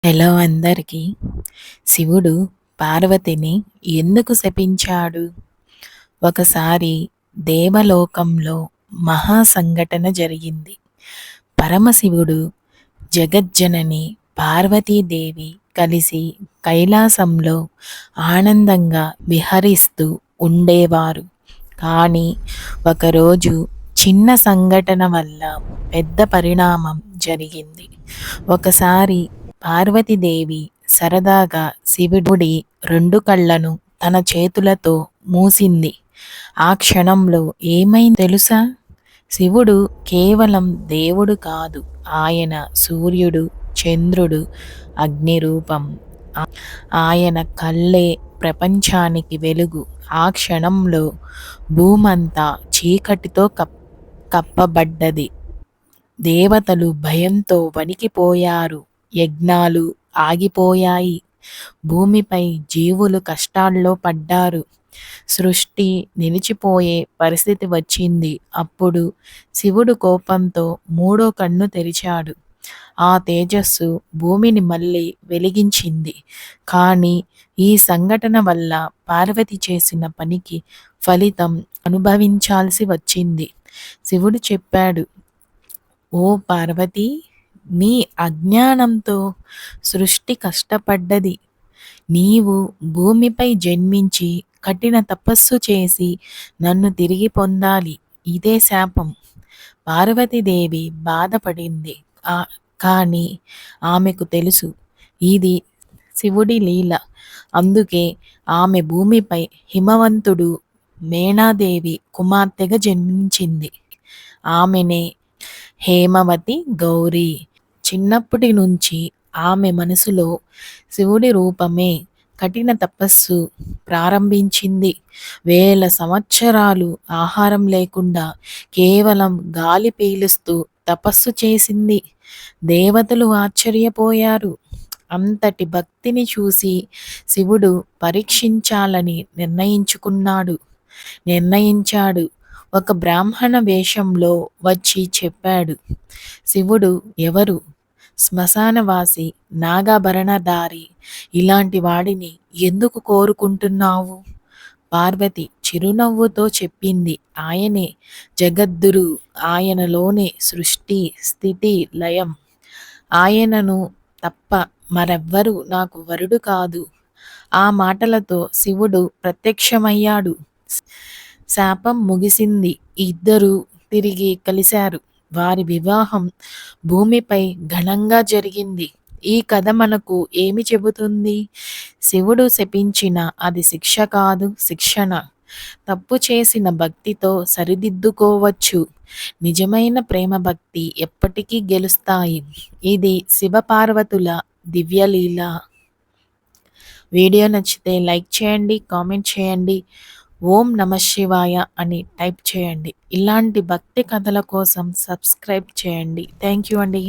Hello అందరికీ. శివుడు పార్వతిని ఎందుకు శపించాడు? ఒకసారి దేవలోకంలో మహా సంఘటన జరిగింది. పరమశివుడు, జగజ్జనని పార్వతీదేవి కలిసి కైలాసంలో ఆనందంగా విహరిస్తూ ఉండేవారు. కానీ ఒకరోజు చిన్న సంఘటన వల్ల పెద్ద పరిణామం జరిగింది. ఒకసారి పార్వతీదేవి సరదాగా శివుడి 2 కళ్ళను తన చేతులతో మూసింది. ఆ క్షణంలో ఏమైందో తెలుసా? శివుడు కేవలం దేవుడు కాదు. ఆయన సూర్యుడు, చంద్రుడు, అగ్ని రూపం. ఆయన కళ్ళే ప్రపంచానికి వెలుగు. ఆ క్షణంలో భూమంతా చీకటితో కప్పబడ్డది. దేవతలు భయంతో వణికిపోయారు. యజ్ఞాలు ఆగిపోయాయి. భూమిపై జీవులు కష్టాల్లో పడ్డారు. సృష్టి నిలిచిపోయే పరిస్థితి వచ్చింది. అప్పుడు శివుడు కోపంతో 3వ కన్ను తెరిచాడు. ఆ తేజస్సు భూమిని మళ్ళీ వెలిగించింది. కానీ ఈ సంఘటన వల్ల పార్వతి చేసిన పనికి ఫలితం అనుభవించాల్సి వచ్చింది. శివుడు చెప్పాడు, ఓ పార్వతీ, నీ అజ్ఞానంతో సృష్టి కష్టపడ్డది. నీవు భూమిపై జన్మించి కఠిన తపస్సు చేసి నన్ను తిరిగి పొందాలి. ఇదే శాపం. పార్వతీదేవి బాధపడింది. కానీ ఆమెకు తెలుసు ఇది శివుడి లీల. అందుకే ఆమె భూమిపై హిమవంతుడు మేనాదేవి కుమార్తెగా జన్మించింది. ఆమెనే హేమవతి గౌరీ. చిన్నప్పటి నుంచి ఆమె మనసులో శివుడి రూపమే కఠిన తపస్సు ప్రారంభించింది. 1000 సంవత్సరాలు ఆహారం లేకుండా కేవలం గాలి పీలుస్తూ తపస్సు చేసింది. దేవతలు ఆశ్చర్యపోయారు. అంతటి భక్తిని చూసి శివుడు పరీక్షించాలని నిర్ణయించాడు. ఒక బ్రాహ్మణ వేషంలో వచ్చి చెప్పాడు, శివుడు ఎవరు? శ్మశానవాసి, నాగాభరణధారి. ఇలాంటి వాడిని ఎందుకు కోరుకుంటున్నావు? పార్వతి చిరునవ్వుతో చెప్పింది, ఆయనే జగద్గురు. ఆయనలోనే సృష్టి, స్థితి, లయం. ఆయనను తప్ప మరెవ్వరూ నాకు వరుడు కాదు. ఆ మాటలతో శివుడు ప్రత్యక్షమయ్యాడు. శాపం ముగిసింది. ఇద్దరూ తిరిగి కలిశారు. వారి వివాహం భూమిపై ఘనంగా జరిగింది. ఈ కథ మనకు ఏమి చెబుతుంది? శివుడు శపించిన అది శిక్ష కాదు, శిక్షణ. తప్పు చేసిన భక్తితో సరిదిద్దుకోవచ్చు. నిజమైన ప్రేమ, భక్తి ఎప్పటికీ గెలుస్తాయి. ఇది శివపార్వతుల దివ్యలీల. వీడియో నచ్చితే లైక్ చేయండి, కామెంట్ చేయండి. ఓం నమః శివాయ అని టైప్ చేయండి. ఇలాంటి భక్తి కథల కోసం సబ్స్క్రైబ్ చేయండి. థ్యాంక్ యూ అండి.